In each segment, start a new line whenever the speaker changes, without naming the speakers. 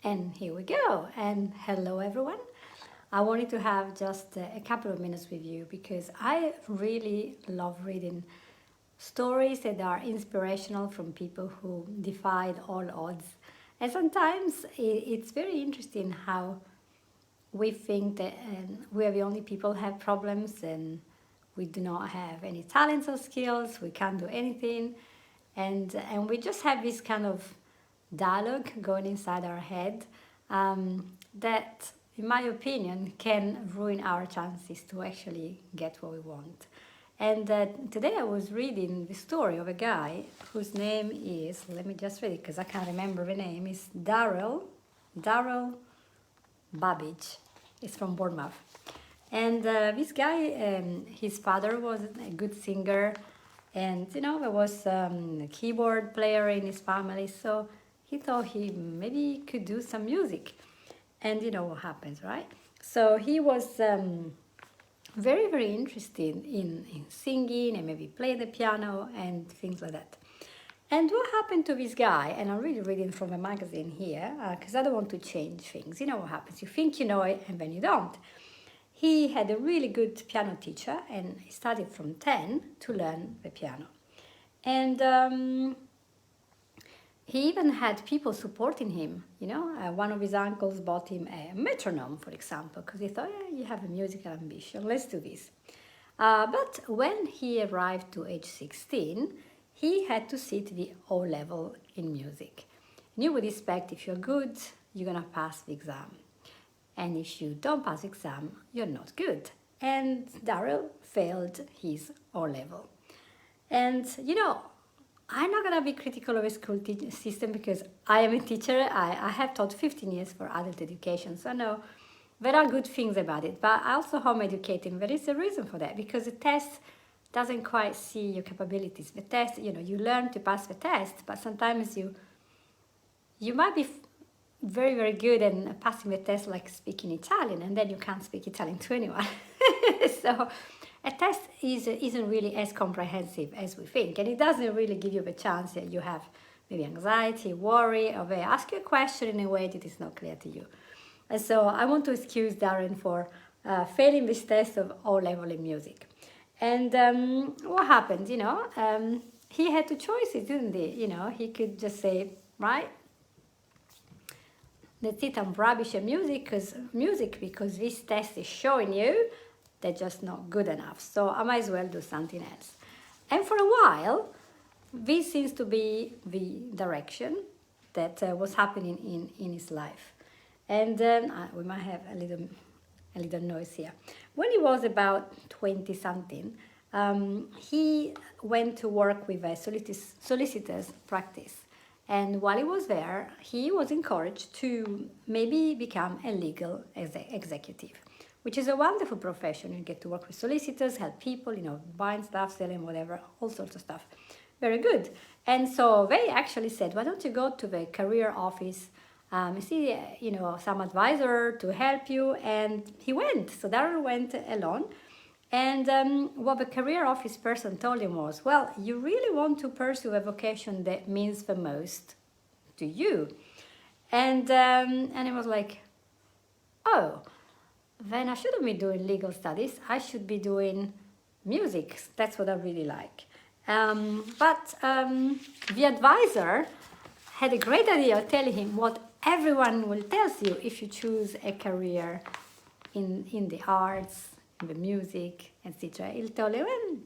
And here we go. And hello, everyone. I wanted to have just a couple of minutes with you because I really love reading stories that are inspirational from people who defied all odds. And sometimes it's very interesting how we think that we are the only people who have problems and we do not have any talents or skills, we can't do anything. And we just have this kind of dialogue going inside our head that, in my opinion, can ruin our chances to actually get what we want. And today I was reading the story of a guy whose name is, let me just read it because I can't remember the name, is Darrell Babidge. It's from Bournemouth. And this guy, his father was a good singer, and there was a keyboard player in his family, so he thought he maybe could do some music. And you know what happens, right? So he was very, very interested in singing and maybe play the piano and things like that. And what happened to this guy, and I'm really reading from a magazine here, because I don't want to change things. You know what happens, you think you know it and then you don't. He had a really good piano teacher and he started from 10 to learn the piano. And he even had people supporting him, one of his uncles bought him a metronome, for example, because he thought, yeah, you have a musical ambition, let's do this. But when he arrived to age 16, he had to sit the O level in music. And you would expect if you're good, you're gonna pass the exam. And if you don't pass the exam, you're not good. And Darrell failed his O level. And I'm not going to be critical of a school system because I am a teacher. I have taught 15 years for adult education, so I know there are good things about it. But I also home educating. There is a reason for that because the test doesn't quite see your capabilities. The test, you learn to pass the test, but sometimes you might be very, very good at passing the test like speaking Italian, and then you can't speak Italian to anyone. So a test isn't really as comprehensive as we think, and it doesn't really give you the chance that you have maybe anxiety, worry, or they ask you a question in a way that is not clear to you. And so I want to excuse Darren for failing this test of O level in music. And what happened, he had two choices, didn't he? He could just say, right, that's it, I'm rubbish at music because this test is showing you they're just not good enough. So I might as well do something else. And for a while, this seems to be the direction that was happening in his life. And we might have a little noise here. When he was about 20-something, he went to work with a solicitor's practice. And while he was there, he was encouraged to maybe become a legal executive, which is a wonderful profession. You get to work with solicitors, help people, buying stuff, selling whatever, all sorts of stuff. Very good. And so they actually said, why don't you go to the career office, see, some advisor to help you. And he went. So Darrell went alone. And what the career office person told him was, well, you really want to pursue a vocation that means the most to you. And he was like, oh, then I shouldn't be doing legal studies. I should be doing music. That's what I really like. But the advisor had a great idea of telling him what everyone will tell you if you choose a career in the arts, in the music, etc. He'll tell you, well,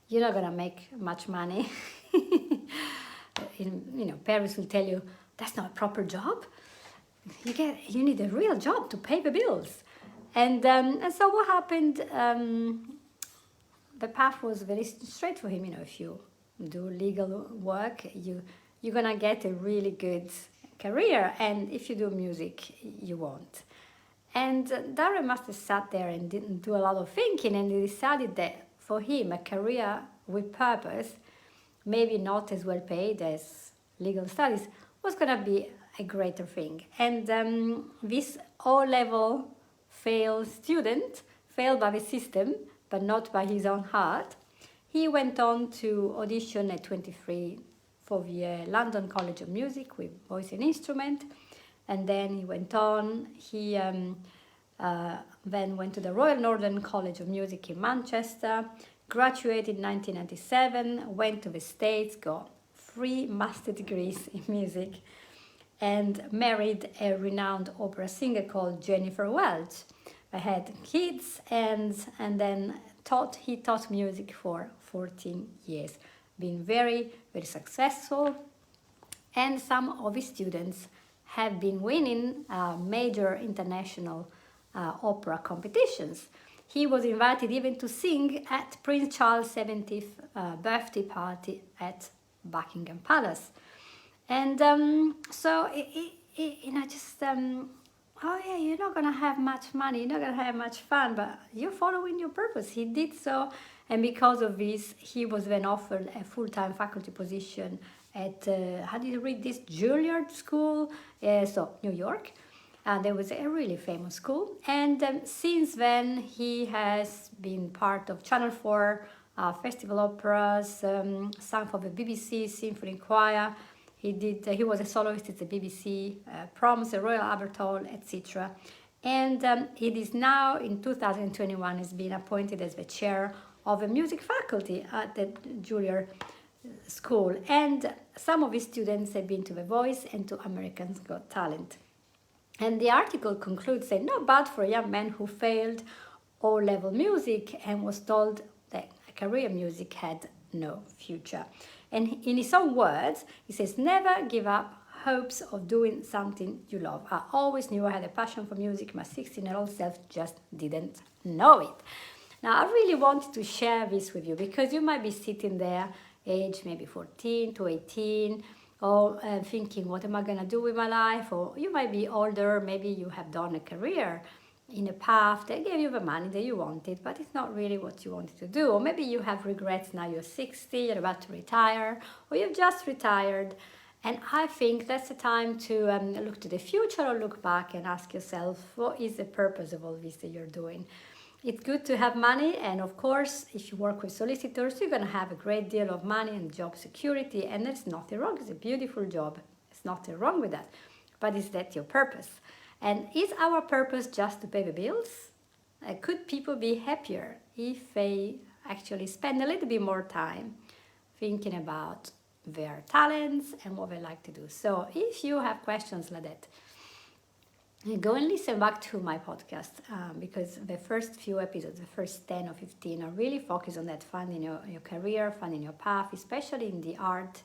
you're not gonna make much money. Parents will tell you that's not a proper job. You need a real job to pay the bills. And so what happened? The path was very straight for him. If you do legal work, you're gonna get a really good career, and if you do music, you won't. And Darren must have sat there and didn't do a lot of thinking, and he decided that for him, a career with purpose, maybe not as well paid as legal studies, was going to be a greater thing. And this O-level failed student, failed by the system, but not by his own heart, he went on to audition at 23 for the London College of Music with voice and instrument. and then he went on. He then went to the Royal Northern College of Music in Manchester, graduated in 1997, went to the States, got 3 master degrees in music, and married a renowned opera singer called Jennifer Welch. I had kids, and then he taught music for 14 years, been very, very successful, and some of his students have been winning major international opera competitions. He was invited even to sing at Prince Charles' 70th birthday party at Buckingham Palace. And so, oh yeah, you're not going to have much money, you're not going to have much fun, but you're following your purpose. He did so, and because of this, he was then offered a full-time faculty position at, how did you read this, Juilliard School, New York. There was a really famous school, and since then he has been part of Channel 4 festival operas, sang for the BBC Symphony Choir. He was a soloist at the BBC Proms, the Royal Albert Hall, etc. And it is now, in 2021, has been appointed as the chair of the music faculty at the Juilliard School. And some of his students have been to The Voice and to America's Got Talent. And the article concludes saying, not bad for a young man who failed O-level music and was told that a career in music had no future. And in his own words, he says, never give up hopes of doing something you love. I always knew I had a passion for music. My 16-year-old self just didn't know it. Now, I really wanted to share this with you because you might be sitting there, age maybe 14 to 18, or thinking, what am I going to do with my life? Or you might be older, maybe you have done a career in a path that gave you the money that you wanted, but it's not really what you wanted to do. Or maybe you have regrets now, you're 60, you're about to retire, or you've just retired. And I think that's the time to look to the future or look back and ask yourself, what is the purpose of all this that you're doing? It's good to have money, and of course, if you work with solicitors, you're going to have a great deal of money and job security, and there's nothing wrong. It's a beautiful job. There's nothing wrong with that. But is that your purpose? And is our purpose just to pay the bills? Could people be happier if they actually spend a little bit more time thinking about their talents and what they like to do? So if you have questions like that, go and listen back to my podcast because the first few episodes, the first 10 or 15, are really focused on that, finding your career, finding your path, especially in the art,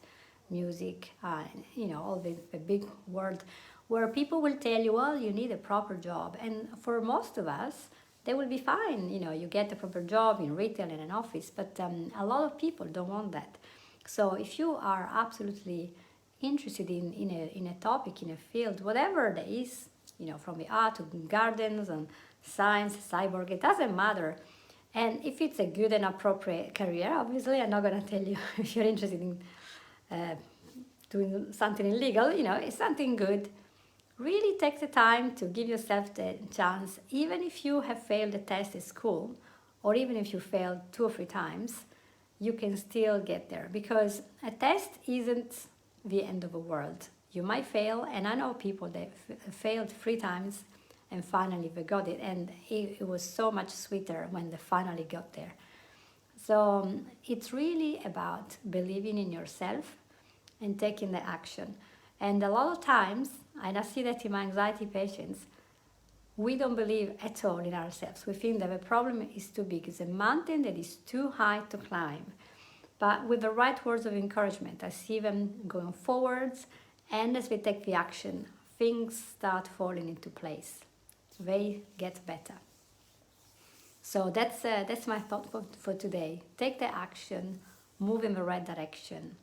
music, all the big world, where people will tell you, well, you need a proper job. And for most of us, they will be fine. You get a proper job in retail in an office, but a lot of people don't want that. So if you are absolutely interested in a topic, in a field, whatever there is, from the art to gardens and science, cyborg, it doesn't matter. And if it's a good and appropriate career, obviously I'm not going to tell you if you're interested in doing something illegal, it's something good. Really take the time to give yourself the chance, even if you have failed a test at school, or even if you failed 2 or 3 times, you can still get there, because a test isn't the end of the world. You might fail, and I know people that failed 3 times and finally they got it, and it was so much sweeter when they finally got there. So it's really about believing in yourself and taking the action. And a lot of times, and I see that in my anxiety patients, we don't believe at all in ourselves. We think that the problem is too big. It's a mountain that is too high to climb. But with the right words of encouragement, I see them going forwards, and as we take the action, things start falling into place. They get better. So that's my thought for today. Take the action, move in the right direction,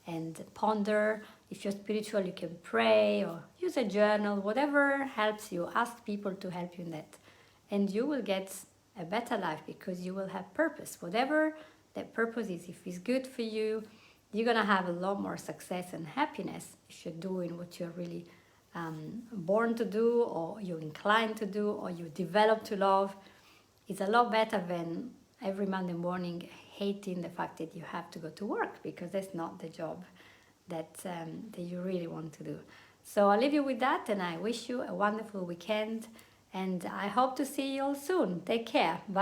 and ponder. If you're spiritual, you can pray or use a journal, whatever helps you. Ask people to help you in that. And you will get a better life because you will have purpose. Whatever that purpose is, if it's good for you, you're going to have a lot more success and happiness if you're doing what you're really born to do, or you're inclined to do, or you develop to love. It's a lot better than every Monday morning hating the fact that you have to go to work, because that's not the job that you really want to do. So I'll leave you with that, and I wish you a wonderful weekend, and I hope to see you all soon. Take care. Bye.